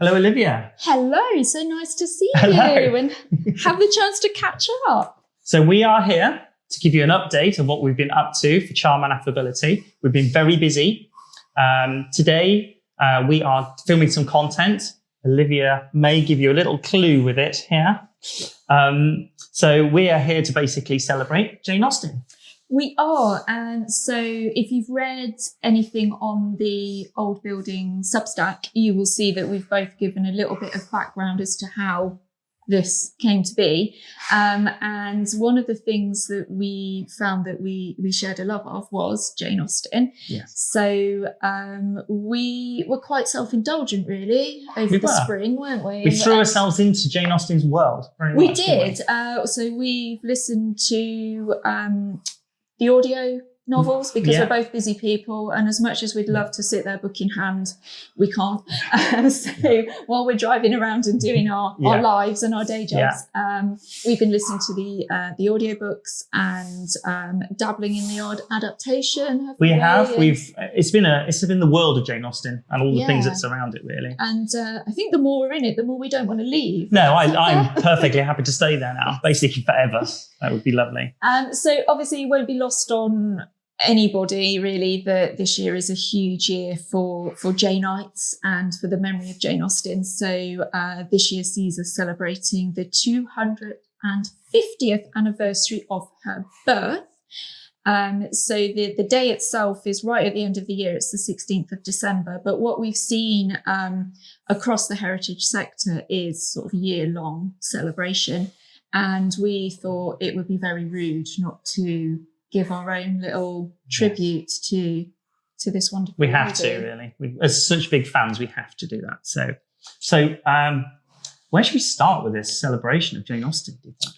Hello, Olivia. Hello, so nice to see Hello. you and have the chance to catch up. So we are here to give you an update of what we've been up to for Charm and Affability. We've been very busy. Today, we are filming some content. Olivia may give you a little clue with it here. So we are here to basically celebrate Jane Austen. We are, and so if you've read anything on the Old Building Substack, you will see that we've both given a little bit of background as to how this came to be. And one of the things that we found that we shared a love of was Jane Austen. Yes. So we were quite self-indulgent, really, over the spring, weren't we? We threw ourselves into Jane Austen's world. We did. So we've listened to the audio novels because we're both busy people, and as much as we'd love to sit there book in hand, we can't. So while we're driving around and doing our lives and our day jobs, we've been listening to the audiobooks and dabbling in the odd adaptation. We have. It's been the world of Jane Austen and all the things that surround it, really. And I think the more we're in it, the more we don't want to leave. No, I'm perfectly happy to stay there now, basically forever. That would be lovely. So obviously you won't be lost on anybody really that this year is a huge year for Janeites and for the memory of Jane Austen. So this year sees us celebrating the 250th anniversary of her birth. So the day itself is right at the end of the year. It's the 16th of December. But what we've seen across the heritage sector is sort of year-long celebration. And we thought it would be very rude not to give our own little tribute to this wonderful We have lady. to, really. As such big fans, we have to do that. So where should we start with this celebration of Jane Austen, do you think?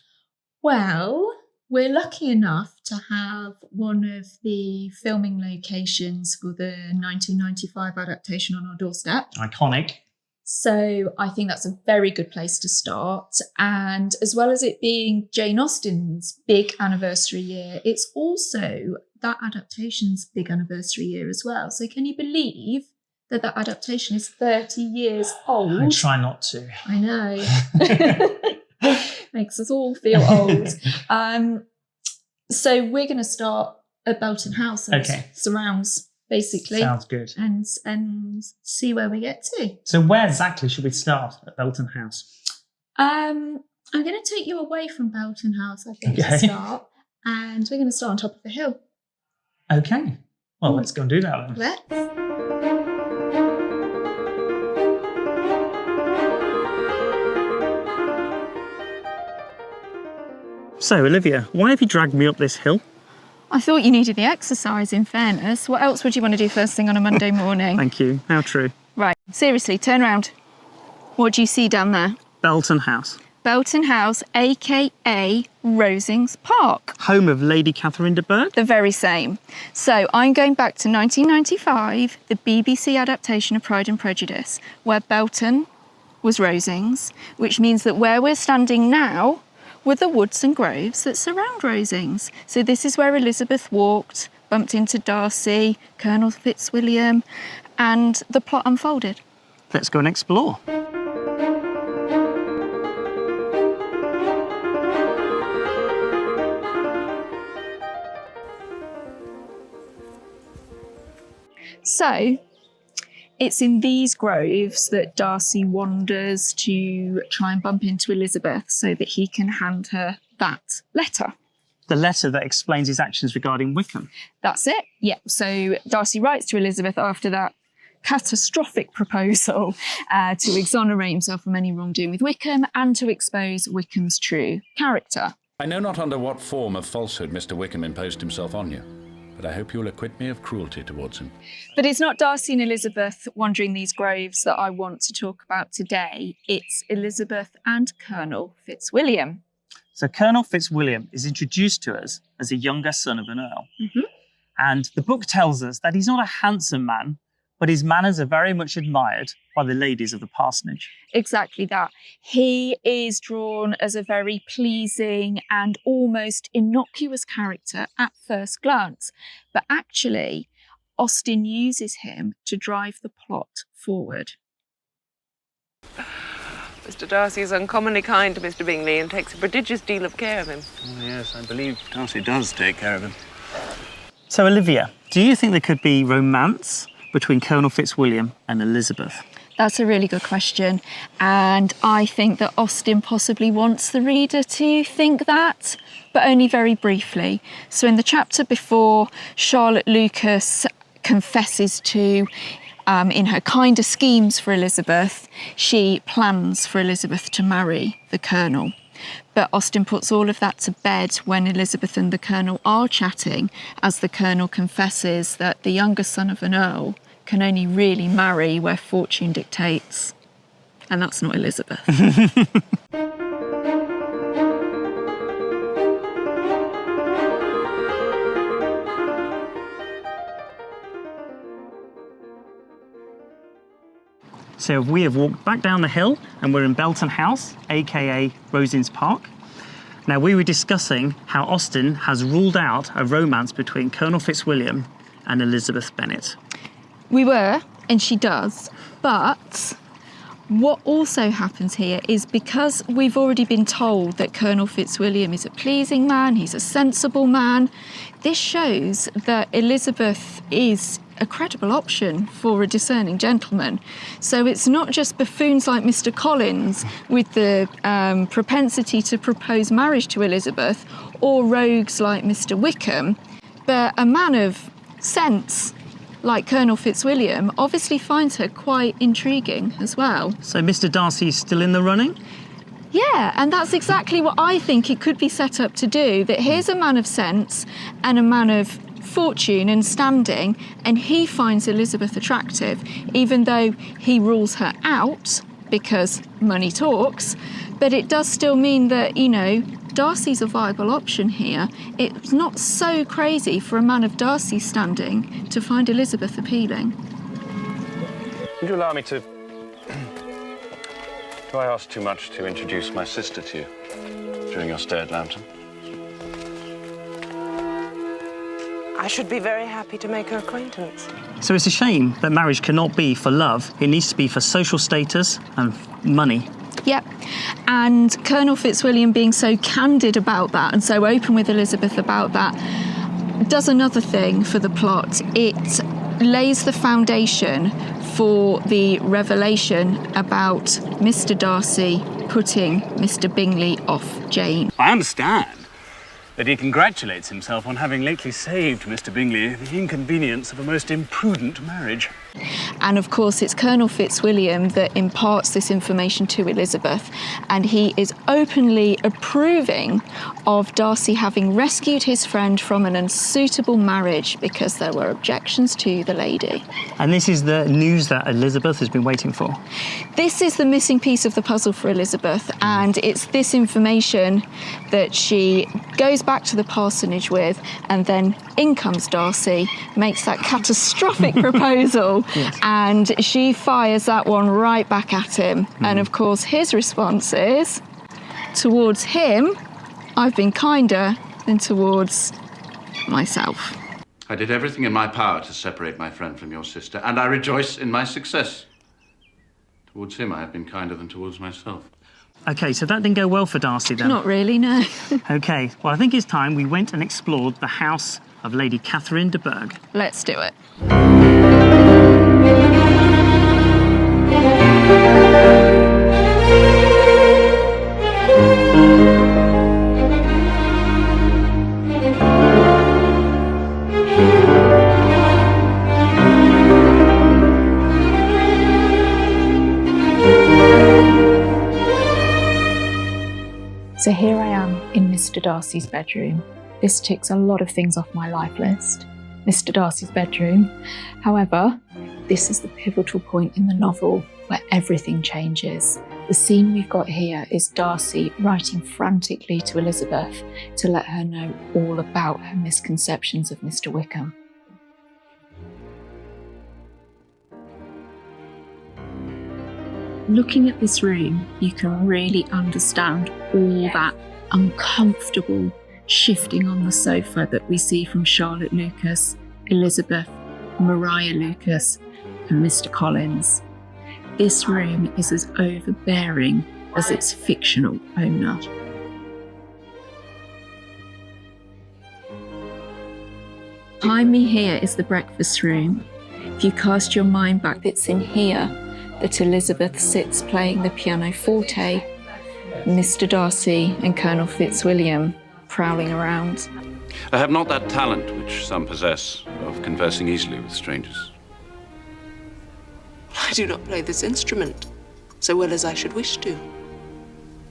Well, we're lucky enough to have one of the filming locations for the 1995 adaptation on our doorstep. Iconic. So I think that's a very good place to start. And as well as it being Jane Austen's big anniversary year, it's also that adaptation's big anniversary year as well. So can you believe that adaptation is 30 years old? I try not to. I know. Makes us all feel old. So we're going to start at Belton House and surrounds, basically. Sounds good. And see where we get to. So where exactly should we start at Belton House? I'm going to take you away from Belton House, I think, to start. And we're going to start on top of the hill. Okay. Well, let's go and do that then. Let's. So, Olivia, why have you dragged me up this hill? I thought you needed the exercise, in fairness. What else would you want to do first thing on a Monday morning? Thank you. How true. Right, seriously, turn around. What do you see down there? Belton House. Belton House, a.k.a. Rosings Park. Home of Lady Catherine de Bourgh? The very same. So I'm going back to 1995, the BBC adaptation of Pride and Prejudice, where Belton was Rosings, which means that where we're standing now were the woods and groves that surround Rosings. So this is where Elizabeth walked, bumped into Darcy, Colonel Fitzwilliam, and the plot unfolded. Let's go and explore. So it's in these groves that Darcy wanders to try and bump into Elizabeth so that he can hand her that letter. The letter that explains his actions regarding Wickham. That's it, yeah. So Darcy writes to Elizabeth after that catastrophic proposal to exonerate himself from any wrongdoing with Wickham and to expose Wickham's true character. I know not under what form of falsehood Mr. Wickham imposed himself on you, but I hope you will acquit me of cruelty towards him. But it's not Darcy and Elizabeth wandering these groves that I want to talk about today. It's Elizabeth and Colonel Fitzwilliam. So Colonel Fitzwilliam is introduced to us as a younger son of an earl. Mm-hmm. And the book tells us that he's not a handsome man, but his manners are very much admired by the ladies of the parsonage. Exactly that. He is drawn as a very pleasing and almost innocuous character at first glance. But actually, Austen uses him to drive the plot forward. Mr. Darcy is uncommonly kind to Mr. Bingley and takes a prodigious deal of care of him. Oh, yes, I believe Darcy does take care of him. So, Olivia, do you think there could be romance between Colonel Fitzwilliam and Elizabeth? That's a really good question. And I think that Austen possibly wants the reader to think that, but only very briefly. So in the chapter before, Charlotte Lucas confesses to, in her kinder schemes for Elizabeth, she plans for Elizabeth to marry the Colonel. But Austen puts all of that to bed when Elizabeth and the Colonel are chatting, as the Colonel confesses that the younger son of an earl can only really marry where fortune dictates. And that's not Elizabeth. So we have walked back down the hill and we're in Belton House, aka Rosings Park. Now we were discussing how Austen has ruled out a romance between Colonel Fitzwilliam and Elizabeth Bennet. We were, and she does, but what also happens here is because we've already been told that Colonel Fitzwilliam is a pleasing man, he's a sensible man, this shows that Elizabeth is a credible option for a discerning gentleman. So it's not just buffoons like Mr. Collins with the propensity to propose marriage to Elizabeth, or rogues like Mr. Wickham, but a man of sense like Colonel Fitzwilliam obviously finds her quite intriguing as well. So Mr. Darcy is still in the running? Yeah, and that's exactly what I think it could be set up to do, that here's a man of sense and a man of fortune and standing, and he finds Elizabeth attractive, even though he rules her out because money talks. But it does still mean that, you know, Darcy's a viable option here. It's not so crazy for a man of Darcy's standing to find Elizabeth appealing. Would you allow me to... Do I ask too much to introduce my sister to you during your stay at Lambton? I should be very happy to make her acquaintance. So it's a shame that marriage cannot be for love. It needs to be for social status and money. Yep, and Colonel Fitzwilliam being so candid about that and so open with Elizabeth about that does another thing for the plot. It lays the foundation for the revelation about Mr. Darcy putting Mr. Bingley off Jane. I understand that he congratulates himself on having lately saved Mr. Bingley the inconvenience of a most imprudent marriage. And of course, it's Colonel Fitzwilliam that imparts this information to Elizabeth, and he is openly approving of Darcy having rescued his friend from an unsuitable marriage because there were objections to the lady. And this is the news that Elizabeth has been waiting for. This is the missing piece of the puzzle for Elizabeth, and it's this information that she goes back to the parsonage with, and then in comes Darcy, makes that catastrophic proposal, yes. And she fires that one right back at him. And of course, his response is, towards him, I've been kinder than towards myself. I did everything in my power to separate my friend from your sister, and I rejoice in my success. Towards him, I have been kinder than towards myself. OK, so that didn't go well for Darcy then? Not really, no. OK, well, I think it's time we went and explored the house of Lady Catherine de Bourgh. Let's do it. So here I am in Mr. Darcy's bedroom. This ticks a lot of things off my life list. Mr. Darcy's bedroom. However, this is the pivotal point in the novel where everything changes. The scene we've got here is Darcy writing frantically to Elizabeth to let her know all about her misconceptions of Mr. Wickham. Looking at this room, you can really understand all that uncomfortable shifting on the sofa that we see from Charlotte Lucas, Elizabeth, Maria Lucas, and Mr. Collins. This room is as overbearing as its fictional owner. Behind me here is the breakfast room. If you cast your mind back, it's in here that Elizabeth sits playing the pianoforte, Mr. Darcy and Colonel Fitzwilliam prowling around. I have not that talent which some possess of conversing easily with strangers. I do not play this instrument so well as I should wish to.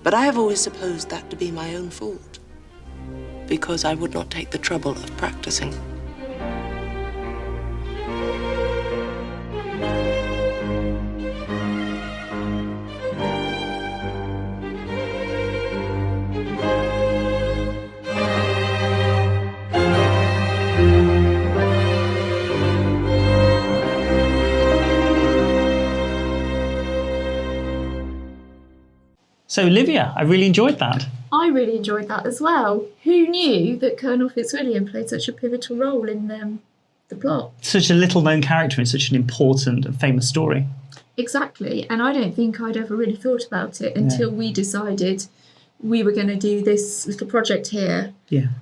But I have always supposed that to be my own fault, because I would not take the trouble of practicing. So Olivia, I really enjoyed that. I really enjoyed that as well. Who knew that Colonel Fitzwilliam played such a pivotal role in the plot? Such a little known character in such an important and famous story. Exactly. And I don't think I'd ever really thought about it until we decided we were going to do this little project here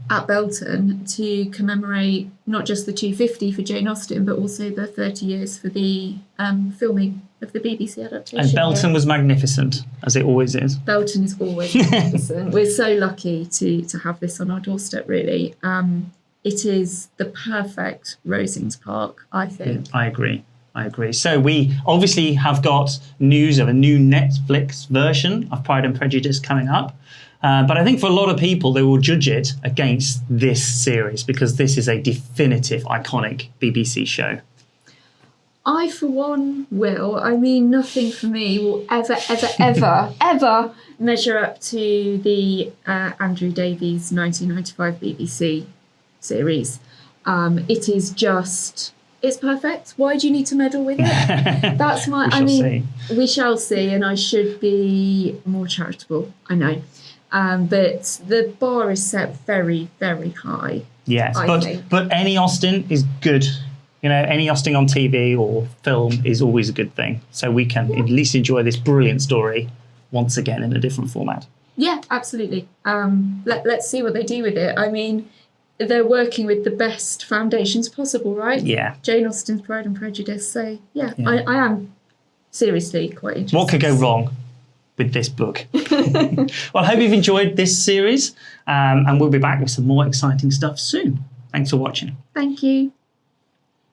at Belton to commemorate not just the 250 for Jane Austen, but also the 30 years for the filming of the BBC adaptation. And Belton was magnificent, as it always is. Belton is always magnificent. We're so lucky to have this on our doorstep, really. It is the perfect Rosings Park, I think. I agree. So we obviously have got news of a new Netflix version of Pride and Prejudice coming up. But I think for a lot of people, they will judge it against this series because this is a definitive, iconic BBC show. I, for one, will. I mean, nothing for me will ever measure up to the Andrew Davies 1995 BBC series. It is just... It's perfect. Why do you need to meddle with it? That's my... We shall see, and I should be more charitable, I know. But the bar is set very, very high. Yes, but any Austen is good. You know, any Austen on TV or film is always a good thing. So we can at least enjoy this brilliant story once again in a different format. Yeah, absolutely. Let's see what they do with it. I mean... They're working with the best foundations possible, right? Yeah. Jane Austen's Pride and Prejudice. So, I am seriously quite interested. What could go wrong with this book? Well, I hope you've enjoyed this series, and we'll be back with some more exciting stuff soon. Thanks for watching. Thank you.